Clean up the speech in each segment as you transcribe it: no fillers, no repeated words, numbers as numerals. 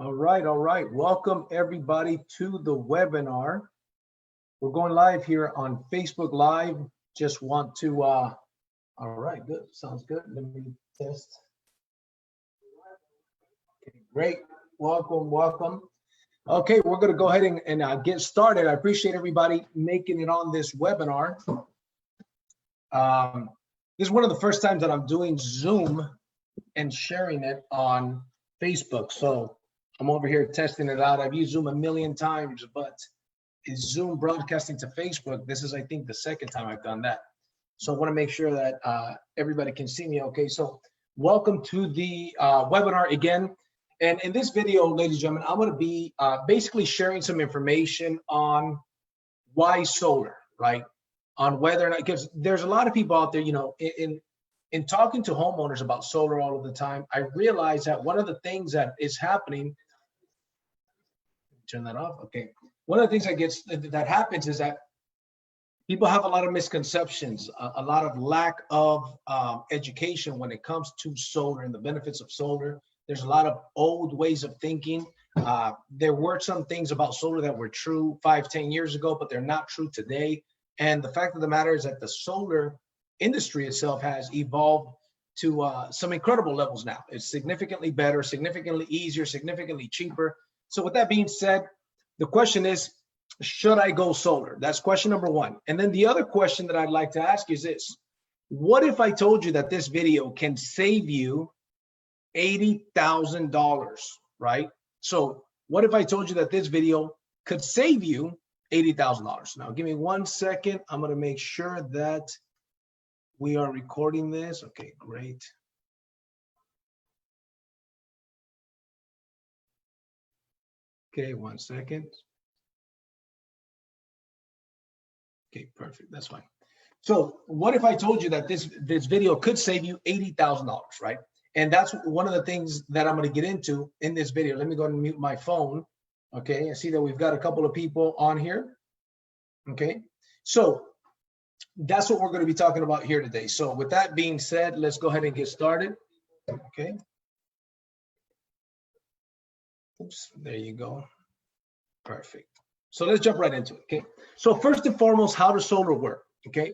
All right. Welcome everybody to the webinar. We're going live here on Facebook Live. Just want to, all right, good, sounds good. Let me test. Okay, great, welcome. Okay, we're gonna go ahead and get started. I appreciate everybody making it on this webinar. This is one of the first times that I'm doing Zoom and sharing it on Facebook. So I'm over here testing it out. I've used Zoom a million times, but is Zoom broadcasting to Facebook? This is, I think, the second time I've done that. So I want to make sure that everybody can see me okay. So welcome to the webinar again. And in this video, ladies and gentlemen, I'm going to be basically sharing some information on why solar, right? On whether or not, because there's a lot of people out there, you know, in talking to homeowners about solar all of the time, I realize that one of the things that is happening, turn that off, okay. One of the things that happens is that people have a lot of misconceptions, a lot of lack of education when it comes to solar and the benefits of solar. There's a lot of old ways of thinking. There were some things about solar that were true 5-10 years ago, but they're not true today. And the fact of the matter is that the solar industry itself has evolved to some incredible levels now. It's significantly better, significantly easier, significantly cheaper. So with that being said, the question is, should I go solar? That's question number one. And then the other question that I'd like to ask is this: what if I told you that this video can save you $80,000, right? So what if I told you that this video could save you $80,000? Now, give me 1 second. I'm going to make sure that we are recording this. Okay, great. Okay, 1 second. Okay, perfect. That's fine. So what if I told you that this video could save you $80,000, right? And that's one of the things that I'm going to get into in this video. Let me go ahead and mute my phone. Okay, I see that we've got a couple of people on here. Okay, so that's what we're going to be talking about here today. So with that being said, let's go ahead and get started. Okay. Oops, there you go. Perfect. So let's jump right into it. Okay. So first and foremost, how does solar work? Okay.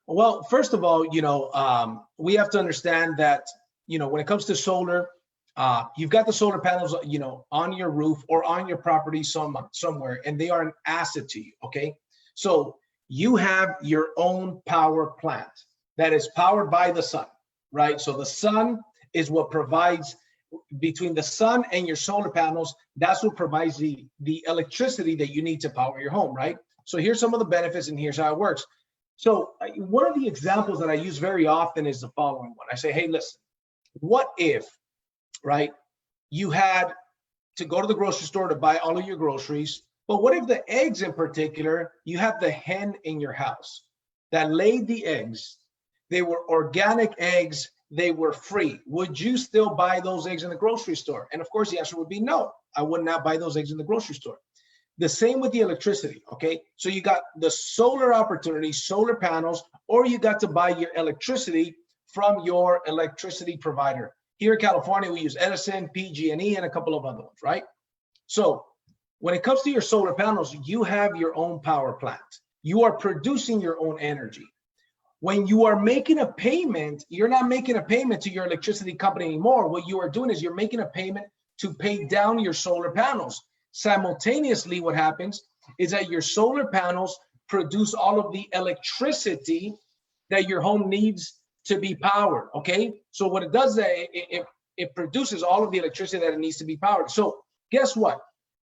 Well, first of all, you know, we have to understand that, you know, when it comes to solar, you've got the solar panels, you know, on your roof or on your property somewhere, and they are an asset to you. Okay. So you have your own power plant that is powered by the sun, right? So the sun is what provides, between the sun and your solar panels, that's what provides the electricity that you need to power your home, right? So here's some of the benefits and here's how it works. So one of the examples that I use very often is the following one. I say, hey, listen, what if, right, you had to go to the grocery store to buy all of your groceries, but what if the eggs in particular, you have the hen in your house that laid the eggs, they were organic eggs, they were free. Would you still buy those eggs in the grocery store? And of course, the answer would be no. I would not buy those eggs in the grocery store. The same with the electricity, okay? So you got the solar opportunity, solar panels, or you got to buy your electricity from your electricity provider. Here in California, we use Edison, PG&E, and a couple of other ones, right? So when it comes to your solar panels, you have your own power plant. You are producing your own energy. When you are making a payment, you're not making a payment to your electricity company anymore. What you are doing is you're making a payment to pay down your solar panels. Simultaneously, what happens is that your solar panels produce all of the electricity that your home needs to be powered, okay? So what it does is it produces all of the electricity that it needs to be powered. So guess what?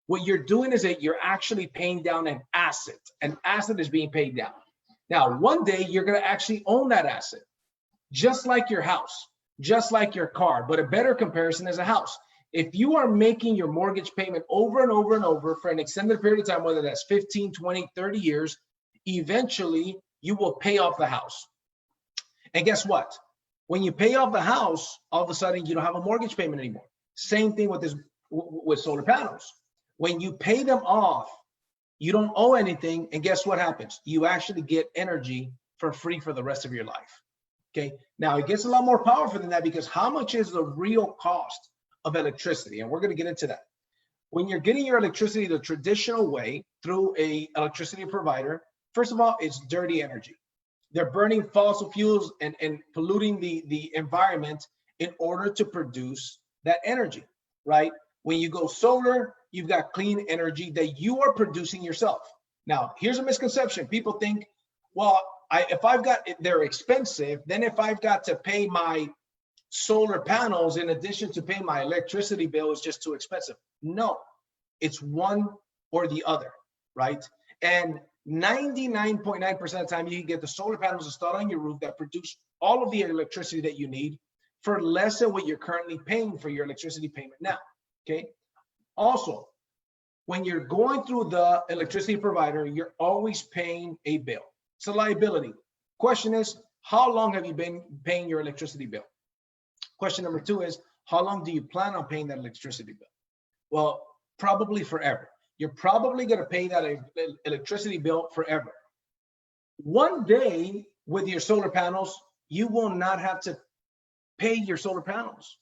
What you're doing is that you're actually paying down an asset. An asset is being paid down. Now, one day you're going to actually own that asset, just like your house, just like your car, but a better comparison is a house. If you are making your mortgage payment over and over and over for an extended period of time, whether that's 15, 20, 30 years, eventually you will pay off the house. And guess what? When you pay off the house, all of a sudden you don't have a mortgage payment anymore. Same thing with solar panels. When you pay them off, you don't owe anything, and guess what happens? You actually get energy for free for the rest of your life. Okay, now it gets a lot more powerful than that, because how much is the real cost of electricity? And we're going to get into that. when you're getting your electricity the traditional way through a electricity provider, first of all, it's dirty energy. They're burning fossil fuels and polluting the environment in order to produce that energy, right? When you go solar, you've got clean energy that you are producing yourself. Now, here's a misconception. People think, well, they're expensive, then if I've got to pay my solar panels in addition to pay my electricity bill, is just too expensive. No, it's one or the other, right? And 99.9% of the time, you can get the solar panels installed on your roof that produce all of the electricity that you need for less than what you're currently paying for your electricity payment now, okay? Also, when you're going through the electricity provider, you're always paying a bill. It's a liability. Question is, how long have you been paying your electricity bill? Question number 2 is, how long do you plan on paying that electricity bill? Well, probably forever. You're probably going to pay that electricity bill forever. One day with your solar panels, you will not have to pay your solar panels.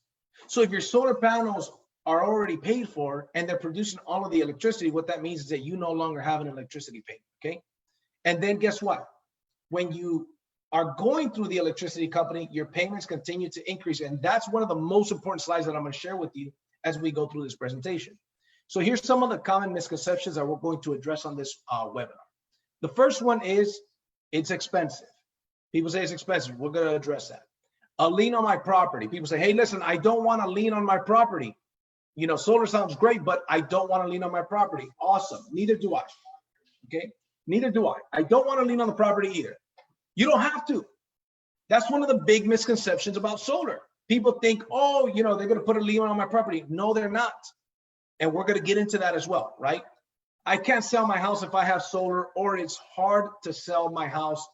So if your solar panels are already paid for and they're producing all of the electricity, what that means is that you no longer have an electricity payment, okay? And then guess what? When you are going through the electricity company, your payments continue to increase. And that's one of the most important slides that I'm going to share with you as we go through this presentation. So here's some of the common misconceptions that we're going to address on this webinar. The first one is it's expensive. People say it's expensive. We're going to address that. A lien on my property. People say, hey, listen, I don't want a lien on my property. You know, solar sounds great, but I don't want a lien on my property. Awesome. Neither do I. Okay. Neither do I. I don't want to lien on the property either. You don't have to. That's one of the big misconceptions about solar. People think, oh, you know, they're going to put a lien on my property. No, they're not. And we're going to get into that as well, right? I can't sell my house if I have solar, or it's hard to sell my house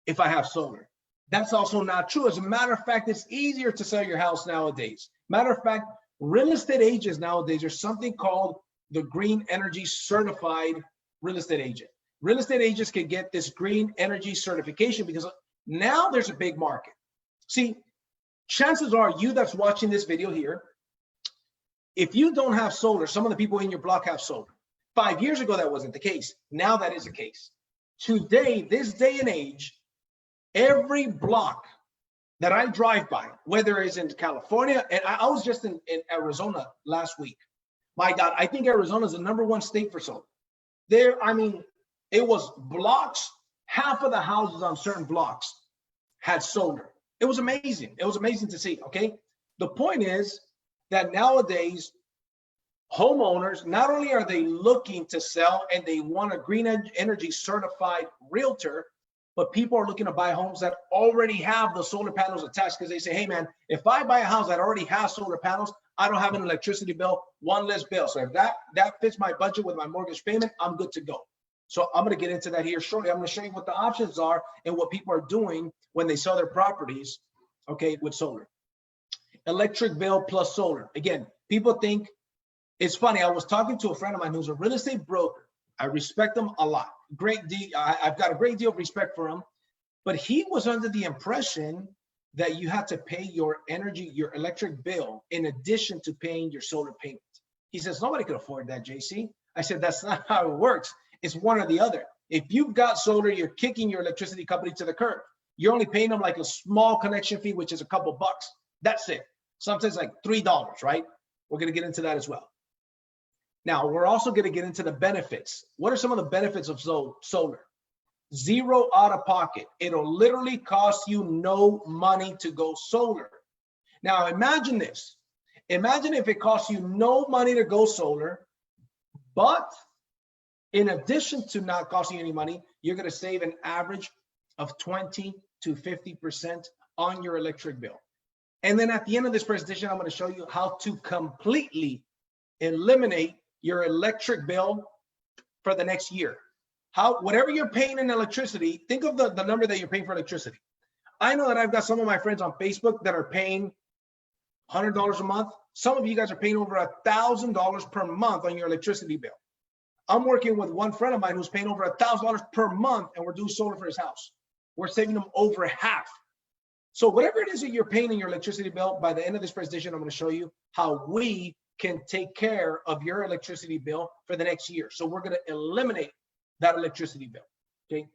if I have solar. That's also not true. As a matter of fact, it's easier to sell your house nowadays. Matter of fact, real estate agents nowadays, there's something called the Green Energy Certified Real Estate Agent. Real estate agents can get this green energy certification because now there's a big market. See, chances are you that's watching this video here, if you don't have solar, some of the people in your block have solar. 5 years ago, that wasn't the case. Now that is the case. Today, this day and age, every block that I drive by, whether it's in California, and I was just in Arizona last week. My God, I think Arizona is the #1 state for solar. There, I mean, it was blocks, half of the houses on certain blocks had solar. It was amazing. It was amazing to see, okay? The point is that nowadays, homeowners, not only are they looking to sell and they want a green energy certified realtor, but people are looking to buy homes that already have the solar panels attached because they say, hey man, if I buy a house that already has solar panels, I don't have an electricity bill, one less bill. So if that fits my budget with my mortgage payment, I'm good to go. So I'm going to get into that here shortly. I'm going to show you what the options are and what people are doing when they sell their properties, okay, with solar. Electric bill plus solar. Again, people think, it's funny, I was talking to a friend of mine who's a real estate broker. I respect him a lot. Great deal. I've got a great deal of respect for him, but he was under the impression that you had to pay your energy, your electric bill, in addition to paying your solar payment. He says, nobody could afford that, JC. I said, that's not how it works. It's one or the other. If you've got solar, you're kicking your electricity company to the curb. You're only paying them like a small connection fee, which is a couple bucks. That's it. Sometimes like $3, right? We're going to get into that as well. Now, we're also going to get into the benefits. What are some of the benefits of solar? Zero out of pocket. It'll literally cost you no money to go solar. Now, imagine this. Imagine if it costs you no money to go solar, but in addition to not costing you any money, you're going to save an average of 20 to 50% on your electric bill. And then at the end of this presentation, I'm going to show you how to completely eliminate your electric bill for the next year. Whatever you're paying in electricity, think of the number that you're paying for electricity. I know that I've got some of my friends on Facebook that are paying $100 a month. Some of you guys are paying over $1,000 per month on your electricity bill. I'm working with one friend of mine who's paying over $1,000 per month, and we're doing solar for his house. We're saving them over half. So whatever it is that you're paying in your electricity bill, by the end of this presentation, I'm going to show you how we can take care of your electricity bill for the next year. So we're going to eliminate that electricity bill. Okay.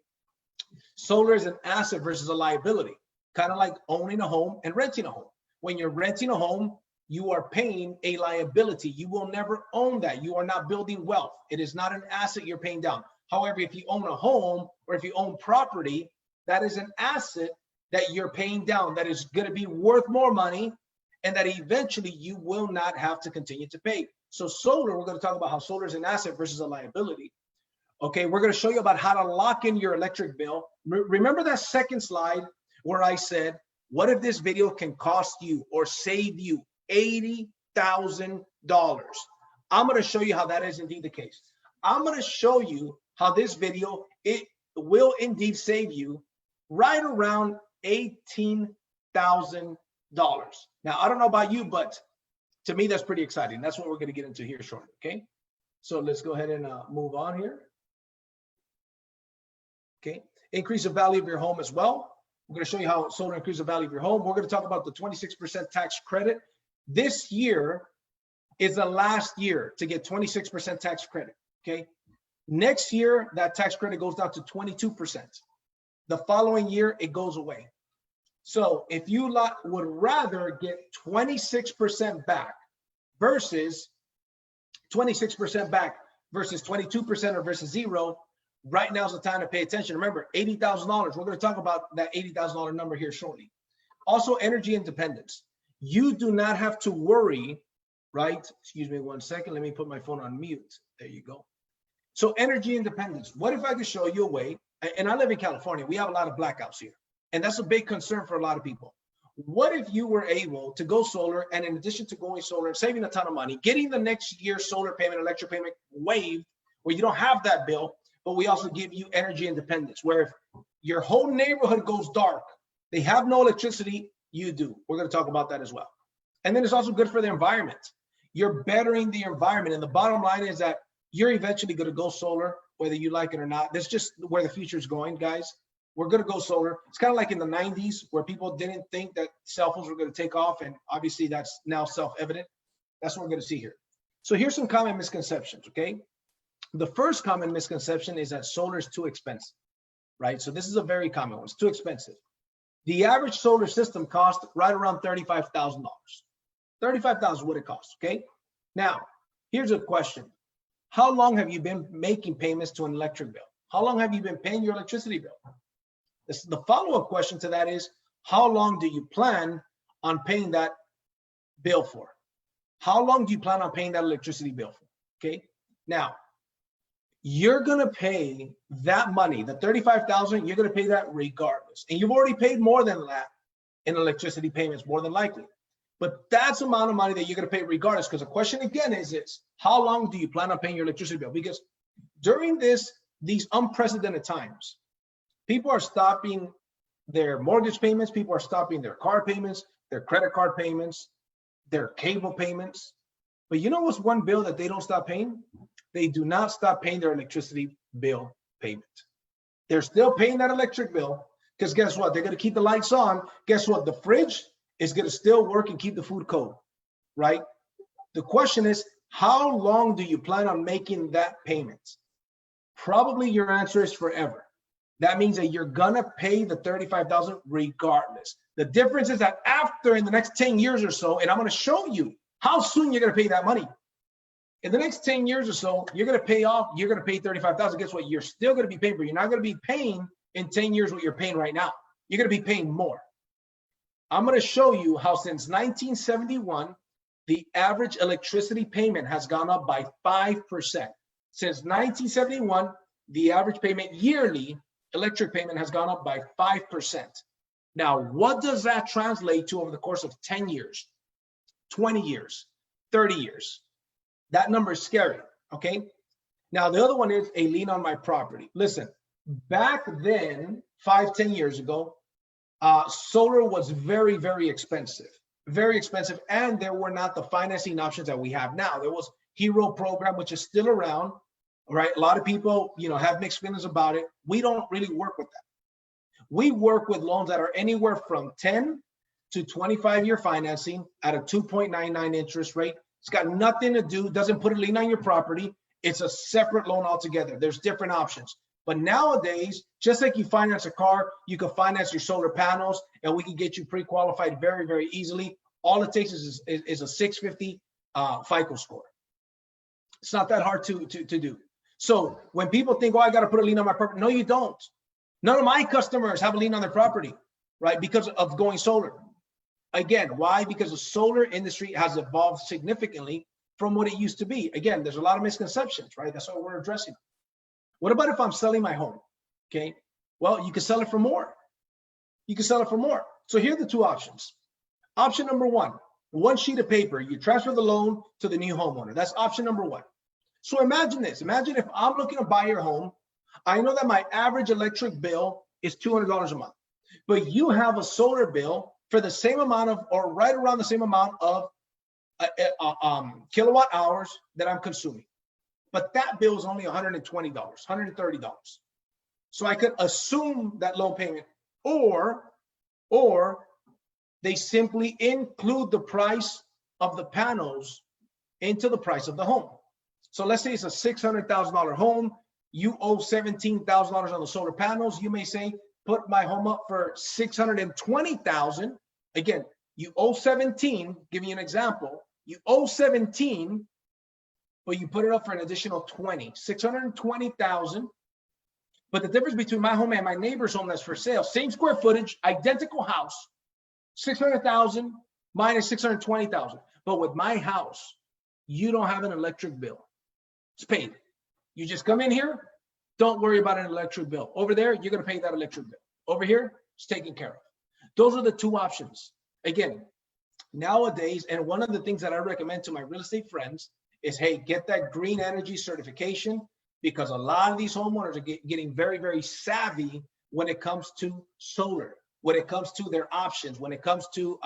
Solar is an asset versus a liability, kind of like owning a home and renting a home. When you're renting a home, you are paying a liability. You will never own that. You are not building wealth. It is not an asset you're paying down. However, if you own a home or if you own property, that is an asset that you're paying down, that is going to be worth more money, and that eventually you will not have to continue to pay. So solar, we're going to talk about how solar is an asset versus a liability. Okay, we're going to show you about how to lock in your electric bill. Remember that second slide where I said, what if this video can cost you or save you $80,000? I'm going to show you how that is indeed the case. I'm going to show you how this video, it will indeed save you right around $18,000. Now, I don't know about you, but to me, that's pretty exciting. That's what we're going to get into here shortly. Okay, so let's go ahead and move on here. Okay, increase the value of your home as well. We're going to show you how solar increases the value of your home. We're going to talk about the 26% tax credit. This year is the last year to get 26% tax credit. Okay, next year, that tax credit goes down to 22%. The following year, it goes away. So if you would rather get 26% back versus 26% back versus 22% or versus zero, right now is the time to pay attention. Remember, $80,000. We're going to talk about that $80,000 number here shortly. Also, energy independence. You do not have to worry, right? Excuse me 1 second. Let me put my phone on mute. There you go. So energy independence. What if I could show you a way? And I live in California. We have a lot of blackouts here. And that's a big concern for a lot of people. What if you were able to go solar, and in addition to going solar and saving a ton of money, getting the next year's solar payment, electric payment waived, where you don't have that bill, but we also give you energy independence, where if your whole neighborhood goes dark, they have no electricity, you do. We're going to talk about that as well. And then it's also good for the environment. You're bettering the environment. And the bottom line is that you're eventually going to go solar, whether you like it or not. That's just where the future is going, guys. We're going to go solar. It's kind of like in the 90s where people didn't think that cell phones were going to take off. And obviously that's now self-evident. That's what we're going to see here. So here's some common misconceptions, okay? The first common misconception is that solar is too expensive, right? So this is a very common one. It's too expensive. The average solar system costs right around $35,000. $35,000 is what it costs, okay? Now, here's a question. How long have you been making payments to an electric bill? How long have you been paying your electricity bill? The follow-up question to that is, how long do you plan on paying that bill for? How long do you plan on paying that electricity bill for? Okay. Now, you're going to pay that money, the $35,000, you're going to pay that regardless. And you've already paid more than that in electricity payments, more than likely. But that's the amount of money that you're going to pay regardless. Because the question again is this: how long do you plan on paying your electricity bill? Because during these unprecedented times, people are stopping their mortgage payments. People are stopping their car payments, their credit card payments, their cable payments. But you know what's one bill that they don't stop paying? They do not stop paying their electricity bill payment. They're still paying that electric bill because guess what? They're going to keep the lights on. Guess what? The fridge is going to still work and keep the food cold, right? The question is, how long do you plan on making that payment? Probably your answer is forever. That means that you're gonna pay the $35,000 regardless. The difference is that after, in the next 10 years or so, and I'm gonna show you how soon you're gonna pay that money. In the next 10 years or so, you're gonna pay $35,000. Guess what? You're still gonna be paying, but you're not gonna be paying in 10 years what you're paying right now. You're gonna be paying more. I'm gonna show you how since 1971, the average electricity payment has gone up by 5%. Since 1971, the average payment yearly electric payment has gone up by 5%. Now, what does that translate to over the course of 10 years, 20 years, 30 years? That number is scary, okay? Now, the other one is a lien on my property. Listen, back then, 5-10 years ago, solar was very, very expensive, and there were not the financing options that we have now. There was Hero program, which is still around. Right, a lot of people, have mixed feelings about it. We don't really work with that. We work with loans that are anywhere from 10 to 25-year financing at a 2.99 interest rate. It's got nothing to do, doesn't put a lien on your property. It's a separate loan altogether. There's different options. But nowadays, just like you finance a car, you can finance your solar panels, and we can get you pre-qualified very, very easily. All it takes is a 650 FICO score. It's not that hard to do. So when people think, oh, I got to put a lien on my property, no, you don't. None of my customers have a lien on their property, right? Because of going solar. Again, why? Because the solar industry has evolved significantly from what it used to be. Again, there's a lot of misconceptions, right? That's what we're addressing. What about if I'm selling my home? Okay, well, you can sell it for more. You can sell it for more. So here are the two options. Option number one sheet of paper, you transfer the loan to the new homeowner. That's option number one. So imagine this. Imagine if I'm looking to buy your home. I know that my average electric bill is $200 a month, but you have a solar bill for the same amount of, or right around the same amount of kilowatt hours that I'm consuming. But that bill is only $120, $130. So I could assume that loan payment, or they simply include the price of the panels into the price of the home. So let's say it's a $600,000 home. You owe $17,000 on the solar panels. You may say, put my home up for $620,000. Again, you owe 17, giving you an example. You owe 17, but you put it up for an additional 20, 620,000. But the difference between my home and my neighbor's home that's for sale, same square footage, identical house, 600,000 minus 620,000. But with my house, you don't have an electric bill. It's paid. You just come in here, don't worry about an electric bill. Over there, you're going to pay that electric bill. Over here, it's taken care of. Those are the two options. Again, nowadays, and one of the things that I recommend to my real estate friends is, hey, get that green energy certification, because a lot of these homeowners are getting very, very savvy when it comes to solar, when it comes to their options, when it comes to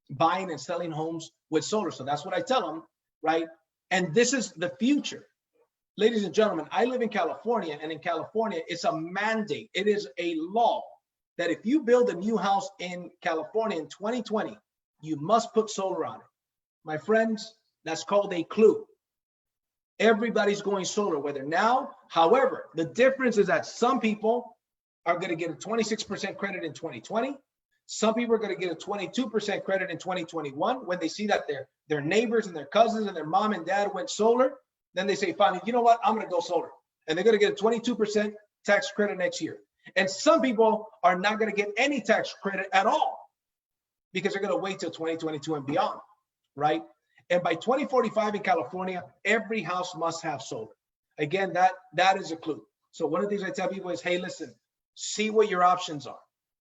buying and selling homes with solar. So that's what I tell them, right? And this is the future. Ladies and gentlemen, I live in California, and in California, it's a mandate. It is a law that if you build a new house in California in 2020, you must put solar on it. My friends, that's called a clue. Everybody's going solar, whether now. However, the difference is that some people are going to get a 26% credit in 2020. Some people are going to get a 22% credit in 2021 when they see that their neighbors and their cousins and their mom and dad went solar. Then they say, finally, you know what? I'm going to go solar. And they're going to get a 22% tax credit next year. And some people are not going to get any tax credit at all because they're going to wait till 2022 and beyond, right? And by 2045 in California, every house must have solar. Again, that is a clue. So one of the things I tell people is, hey, listen, see what your options are,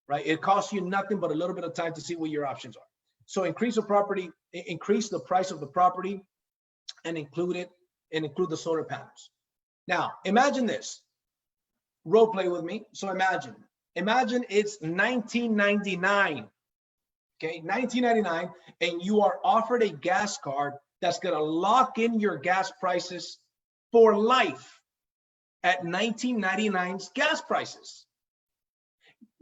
right? It costs you nothing but a little bit of time to see what your options are. So increase the price of the property and include the solar panels. Now, imagine this. Role play with me. So imagine it's 1999. Okay, 1999, and you are offered a gas card that's going to lock in your gas prices for life at 1999's gas prices.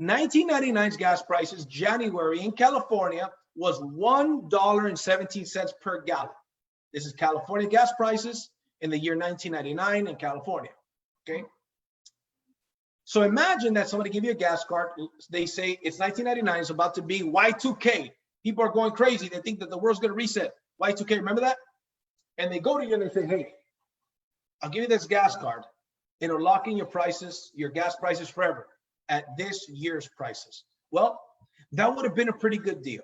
1999's gas prices, January in California, was $1.17 per gallon. This is California gas prices in the year 1999 in California, okay? So imagine that somebody give you a gas card. They say it's 1999. It's about to be Y2K. People are going crazy. They think that the world's going to reset. Y2K, remember that? And they go to you and they say, hey, I'll give you this gas card. It'll lock in your prices, your gas prices forever at this year's prices. Well, that would have been a pretty good deal.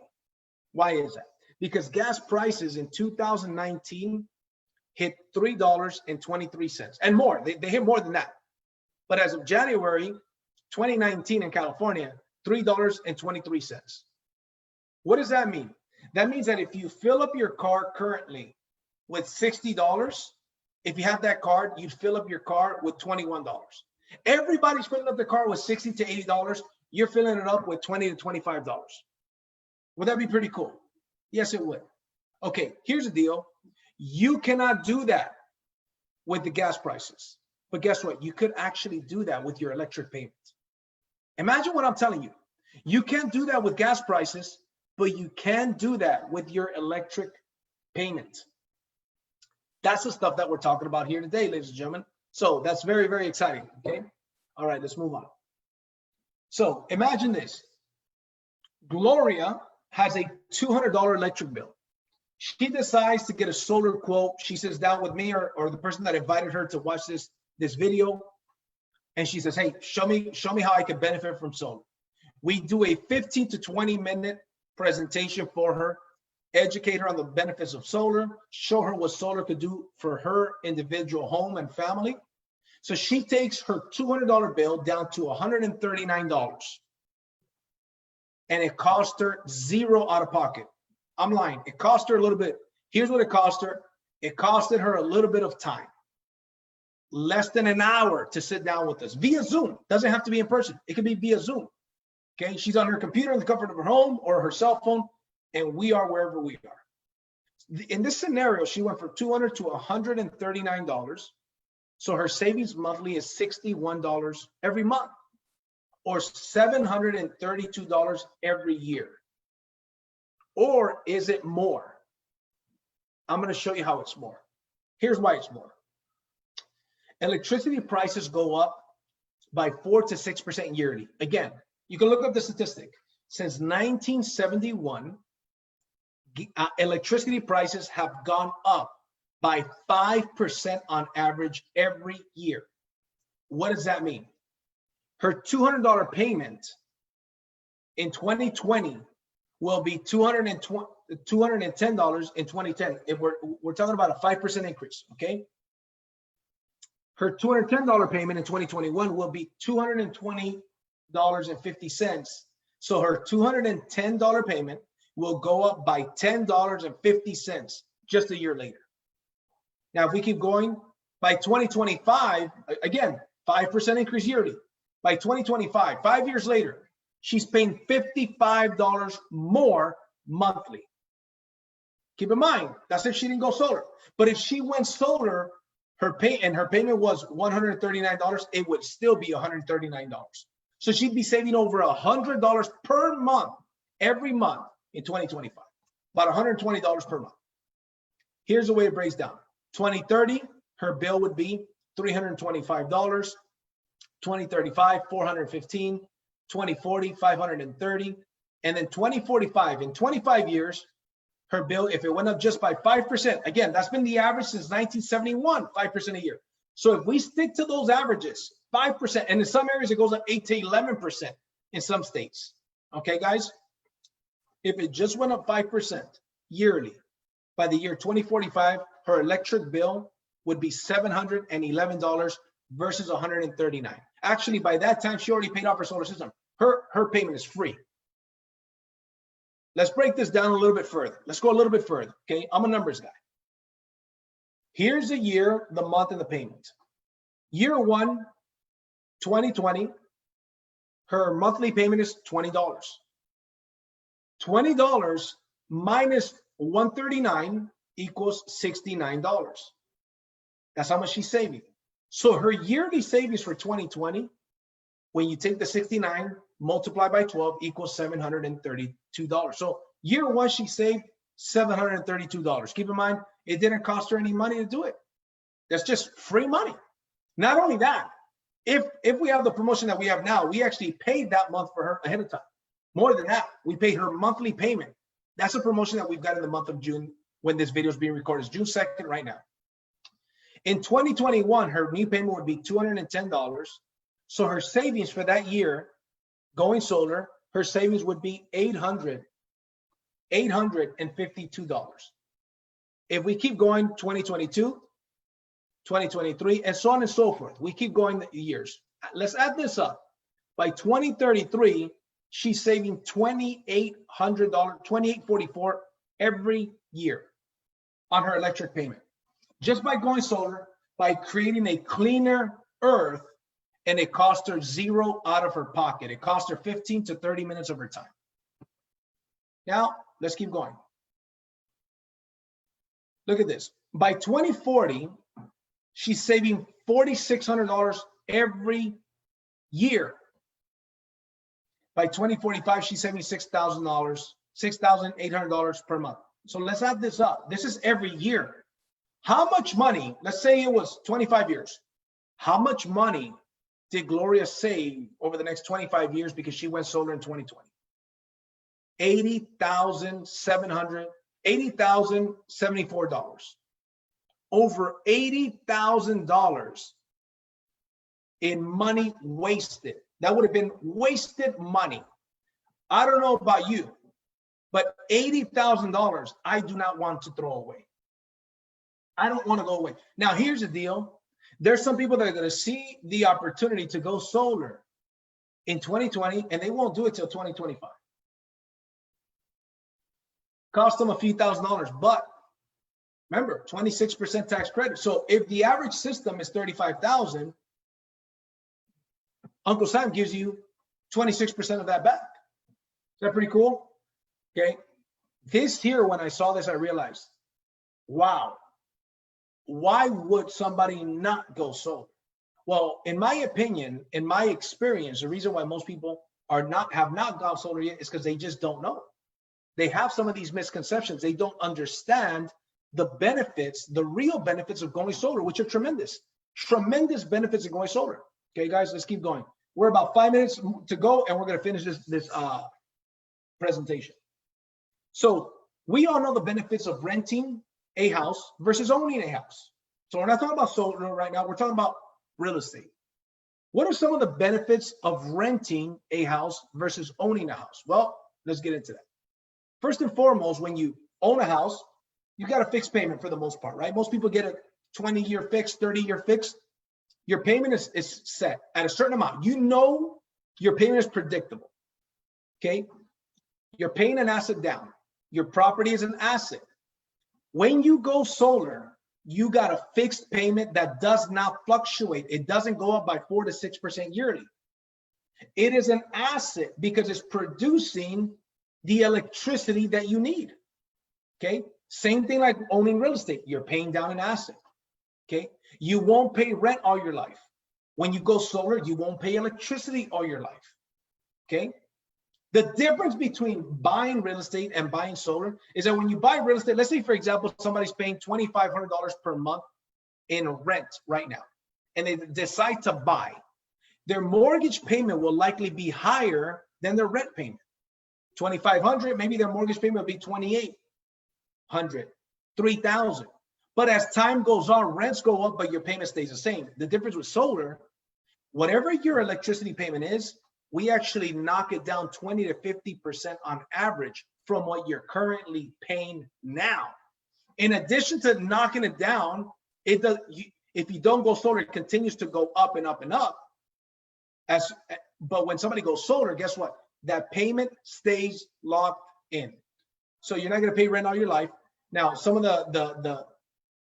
Why is that? Because gas prices in 2019 hit $3.23 and more. They hit more than that. But as of January 2019 in California, $3.23. What does that mean? That means that if you fill up your car currently with $60, if you have that card, you'd fill up your car with $21. Everybody's filling up their car with $60 to $80. You're filling it up with $20 to $25. Would that be pretty cool? Yes, it would. Okay, here's the deal. You cannot do that with the gas prices. But guess what? You could actually do that with your electric payment. Imagine what I'm telling you. You can't do that with gas prices, but you can do that with your electric payment. That's the stuff that we're talking about here today, ladies and gentlemen. So that's very, very exciting, okay? All right, let's move on. So imagine this. Gloria has a $200 electric bill. She decides to get a solar quote. She sits down with me or the person that invited her to watch this video. And she says, hey, show me how I can benefit from solar. We do a 15 to 20 minute presentation for her, educate her on the benefits of solar, show her what solar could do for her individual home and family. So she takes her $200 bill down to $139. And it cost her zero out of pocket. I'm lying. It cost her a little bit. Here's what it cost her. It costed her a little bit of time. Less than an hour to sit down with us via Zoom. Doesn't have to be in person. It could be via Zoom. Okay. She's on her computer in the comfort of her home or her cell phone, and we are wherever we are. In this scenario, she went from $200 to $139. So her savings monthly is $61 every month, or $732 every year. Or is it more? I'm going to show you how it's more. Here's why it's more. Electricity prices go up by 4 to 6% yearly. Again, you can look up the statistic. Since 1971, electricity prices have gone up by 5% on average every year. What does that mean? Her $200 payment in 2020 will be $210 in 2010. If we're talking about a 5% increase, okay? Her $210 payment in 2021 will be $220.50. So her $210 payment will go up by $10.50 just a year later. Now, if we keep going, by 2025, again, 5% increase yearly. By 2025, 5 years later, she's paying $55 more monthly. Keep in mind, that's if she didn't go solar. But if she went solar, her payment was $139, it would still be $139. So she'd be saving over $100 per month, every month in 2025, about $120 per month. Here's the way it breaks down. 2030, her bill would be $325. 2035, $415. 2040, $530. And then 2045, in 25 years, her bill, if it went up just by 5%, again, that's been the average since 1971, 5% a year. So if we stick to those averages, 5%, and in some areas it goes up 8 to 11% in some states. Okay, guys? If it just went up 5% yearly, by the year 2045, her electric bill would be $711 versus $139. Actually, by that time, she already paid off her solar system. Her payment is free. Let's break this down a little bit further. Let's go a little bit further, okay? I'm a numbers guy. Here's the year, the month, and the payment. Year 1, 2020, her monthly payment is $20. $20 minus $139 equals $69. That's how much she's saving. So her yearly savings for 2020, when you take the 69 multiplied by 12, equals $732. So year 1, she saved $732. Keep in mind, it didn't cost her any money to do it. That's just free money. Not only that, if we have the promotion that we have now, we actually paid that month for her ahead of time. More than that, we paid her monthly payment. That's a promotion that we've got in the month of June when this video is being recorded. It's June 2nd right now. In 2021, her new payment would be $210. So her savings for that year going solar, her savings would be $852. If we keep going, 2022, 2023, and so on and so forth, we keep going the years. Let's add this up. By 2033, she's saving $2,800, $2,844 every year on her electric payment. Just by going solar, by creating a cleaner earth, and it cost her zero out of her pocket. It cost her 15 to 30 minutes of her time. Now, let's keep going. Look at this. By 2040, she's saving $4,600 every year. By 2045, she's saving $6,800 per month. So let's add this up. This is every year. How much money, let's say it was 25 years. How much money did Gloria save over the next 25 years because she went solar in 2020? $80,074. Over $80,000 in money wasted. That would have been wasted money. I don't know about you, but $80,000 I do not want to throw away. I don't want to go away. Now, here's the deal. There's some people that are going to see the opportunity to go solar in 2020, and they won't do it till 2025. Cost them a few $1,000s, but remember, 26% tax credit. So if the average system is 35,000, Uncle Sam gives you 26% of that back. Is that pretty cool? Okay. This here, when I saw this, I realized, wow, why would somebody not go solar? Well, in my opinion, in my experience, the reason why most people have not gone solar yet is because they just don't know. They have some of these misconceptions. They don't understand the benefits, the real benefits of going solar, which are tremendous benefits of going solar. Okay, guys, let's keep going. We're about 5 minutes to go, and we're going to finish this presentation. So we all know the benefits of renting a house versus owning a house. So we're not talking about solar right now. We're talking about real estate. What are some of the benefits of renting a house versus owning a house? Well, let's get into that. First and foremost, when you own a house, you got a fixed payment for the most part, right? Most people get a 20-year fixed, 30-year fixed. Your payment is set at a certain amount. You know your payment is predictable, okay? You're paying an asset down. Your property is an asset. When you go solar, you got a fixed payment that does not fluctuate. It doesn't go up by 4 to 6% yearly. It is an asset because it's producing the electricity that you need, okay? Same thing like owning real estate. You're paying down an asset, okay? You won't pay rent all your life. When you go solar, you won't pay electricity all your life, okay? The difference between buying real estate and buying solar is that when you buy real estate, let's say, for example, somebody's paying $2,500 per month in rent right now, and they decide to buy, their mortgage payment will likely be higher than their rent payment. $2,500, maybe their mortgage payment will be $2,800, $3,000. But as time goes on, rents go up, but your payment stays the same. The difference with solar, whatever your electricity payment is, we actually knock it down 20 to 50% on average from what you're currently paying now. In addition to knocking it down, if you don't go solar, it continues to go up and up and up. But when somebody goes solar, guess what? That payment stays locked in. So you're not going to pay rent all your life. Now, some of the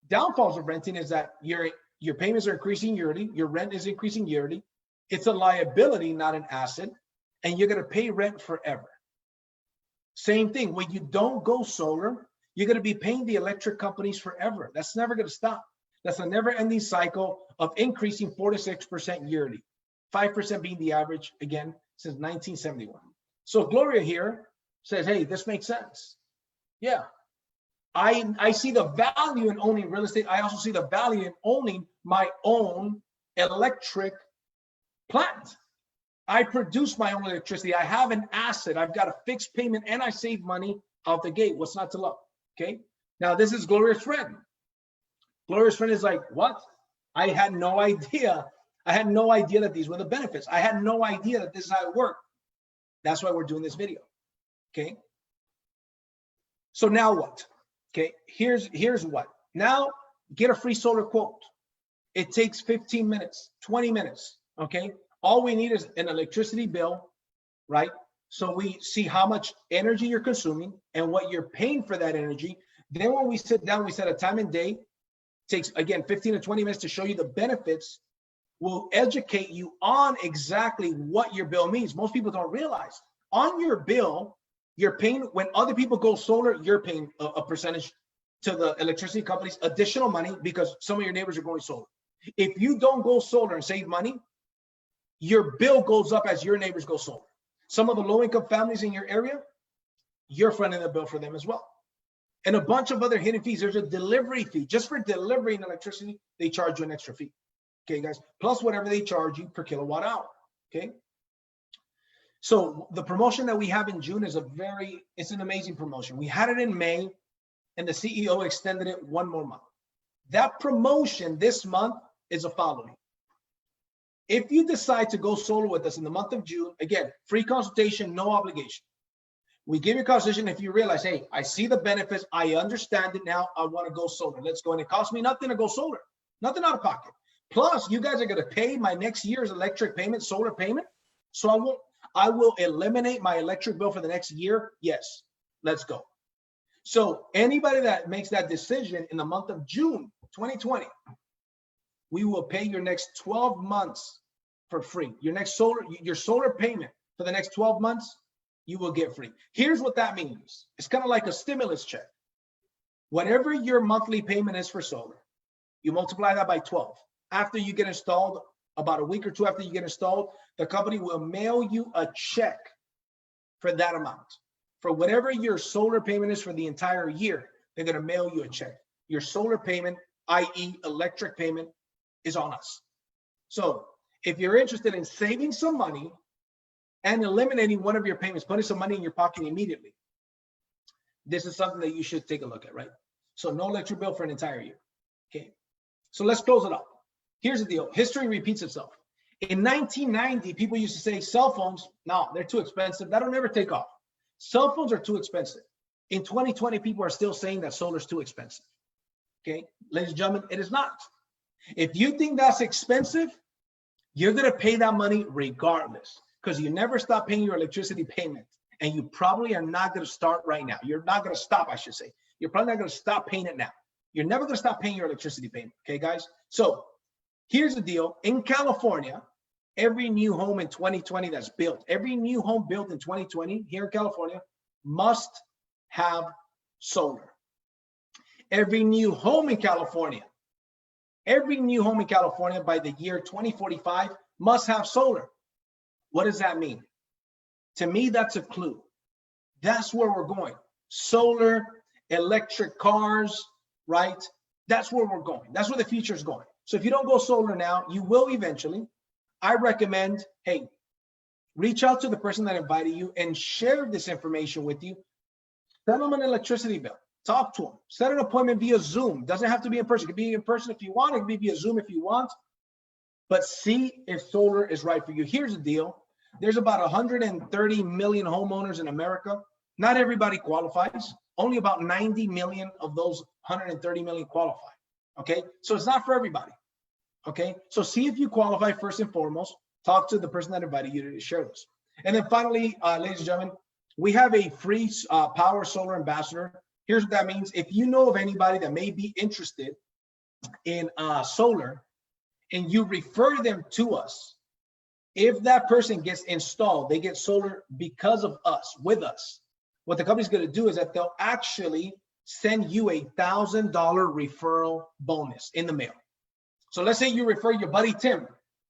downfalls of renting is that your payments are increasing yearly, your rent is increasing yearly. It's a liability, not an asset, and you're going to pay rent forever. Same thing, when you don't go solar, you're going to be paying the electric companies forever. That's never going to stop. That's a never-ending cycle of increasing 4 to 6% yearly, 5% being the average, again, since 1971. So Gloria here says, hey, this makes sense. Yeah, I see the value in owning real estate. I also see the value in owning my own electric plant. I produce my own electricity. I have an asset. I've got a fixed payment and I save money out the gate. What's not to love? Okay. Now this is Gloria's friend. Gloria's friend is like, what? I had no idea. I had no idea that these were the benefits. I had no idea that this is how it worked. That's why we're doing this video. Okay. So now what? Okay. Here's what. Now get a free solar quote. It takes 15 minutes, 20 minutes. Okay, all we need is an electricity bill, right? So we see how much energy you're consuming and what you're paying for that energy. Then when we sit down, we set a time and date. It takes, again, 15 to 20 minutes to show you the benefits. We'll educate you on exactly what your bill means. Most people don't realize. On your bill, you're paying, when other people go solar, you're paying a percentage to the electricity companies, additional money, because some of your neighbors are going solar. If you don't go solar and save money, your bill goes up as your neighbors go solar. Some of the low-income families in your area, you're fronting the bill for them as well. and a bunch of other hidden fees. There's a delivery fee. Just for delivering electricity, they charge you an extra fee. Okay, guys, plus whatever they charge you per kilowatt hour. Okay. So the promotion that we have in June is it's an amazing promotion. We had it in May, and the CEO extended it one more month. That promotion this month is the following. If you decide to go solar with us in the month of June, again, free consultation, no obligation. We give you a consultation if you realize, hey, I see the benefits, I understand it now, I want to go solar. Let's go. And it costs me nothing to go solar, nothing out of pocket. Plus, you guys are going to pay my next year's electric payment, solar payment. So I will eliminate my electric bill for the next year. Yes, let's go. So anybody that makes that decision in the month of June 2020, we will pay your next 12 months for free. Your solar payment for the next 12 months, you will get free. Here's what that means. It's kind of like a stimulus check. Whatever your monthly payment is for solar, you multiply that by 12. After you get installed, about a week or two after you get installed, the company will mail you a check for that amount. For whatever your solar payment is for the entire year, they're going to mail you a check. Your solar payment, i.e. electric payment, is on us. So if you're interested in saving some money and eliminating one of your payments, putting some money in your pocket immediately, this is something that you should take a look at, right? So no electric bill for an entire year. Okay. So let's close it up. Here's the deal. History repeats itself. In 1990, people used to say cell phones, no, they're too expensive. That'll never take off. Cell phones are too expensive. In 2020, people are still saying that solar is too expensive. Okay, ladies and gentlemen, it is not. If you think that's expensive, you're going to pay that money regardless, because you never stop paying your electricity payment. And you probably are not going to start right now. You're not going to stop, I should say. You're probably not going to stop paying it now. You're never going to stop paying your electricity payment. Okay, guys? So here's the deal. In California, every new home in 2020 that's built, every new home built in 2020 here in California must have solar. Every new home in California by the year 2045 must have solar. What does that mean? To me, that's a clue. That's where we're going. Solar, electric cars, right? That's where we're going. That's where the future is going. So if you don't go solar now, you will eventually. I recommend, hey, reach out to the person that invited you and share this information with you. Send them an electricity bill. Talk to them. Set an appointment via Zoom. Doesn't have to be in person. It could be in person if you want. It could be via Zoom if you want. But see if solar is right for you. Here's the deal. There's about 130 million homeowners in America. Not everybody qualifies. Only about 90 million of those 130 million qualify. Okay, so it's not for everybody. Okay, so see if you qualify first and foremost. Talk to the person that invited you to share this. And then finally, ladies and gentlemen, we have a free Powur Solar Ambassador. Here's what that means. If you know of anybody that may be interested in solar and you refer them to us, if that person gets installed, they get solar because of us, with us. What the company's going to do is that they'll actually send you a $1,000 referral bonus in the mail. So let's say you refer your buddy Tim.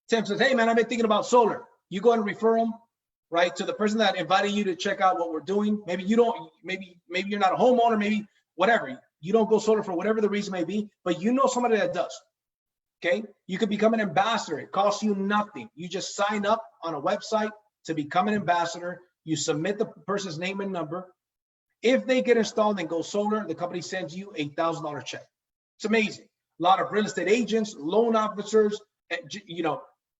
Tim says, hey man, I've been thinking about solar. You go and refer him, right, to the person that invited you to check out what we're doing. Maybe you don't, maybe you're not a homeowner, maybe whatever. You don't go solar for whatever the reason may be, but you know somebody that does. Okay, you could become an ambassador. It costs you nothing. You just sign up on a website to become an ambassador. You submit the person's name and number. If they get installed and go solar, the company sends you a $1,000 check. It's amazing. A lot of real estate agents, loan officers,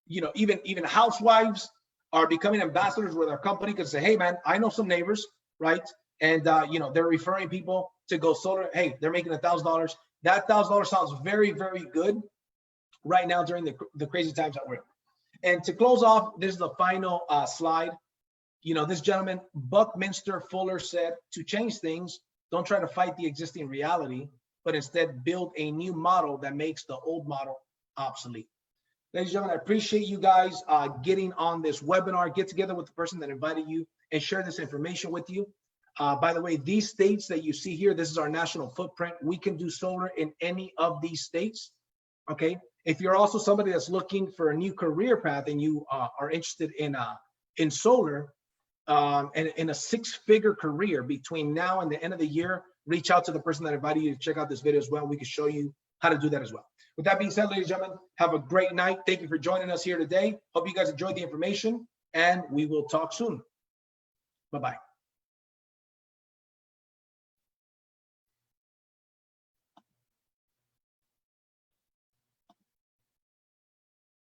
even housewives are becoming ambassadors with our company because say, hey man, I know some neighbors, right? And they're referring people to go solar. Hey, they're making $1,000. That $1,000 sounds very, very good right now during the crazy times that we're in. And to close off, this is the final slide. This gentleman, Buckminster Fuller, said, to change things, don't try to fight the existing reality, but instead build a new model that makes the old model obsolete. Ladies and gentlemen, I appreciate you guys getting on this webinar. Get together with the person that invited you and share this information with you. By the way, these states that you see here, this is our national footprint. We can do solar in any of these states, okay? If you're also somebody that's looking for a new career path and you are interested in solar and in a 6-figure career between now and the end of the year, reach out to the person that invited you to check out this video as well. We can show you how to do that as well. With that being said, ladies and gentlemen, have a great night. Thank you for joining us here today. Hope you guys enjoyed the information, and we will talk soon. Bye-bye.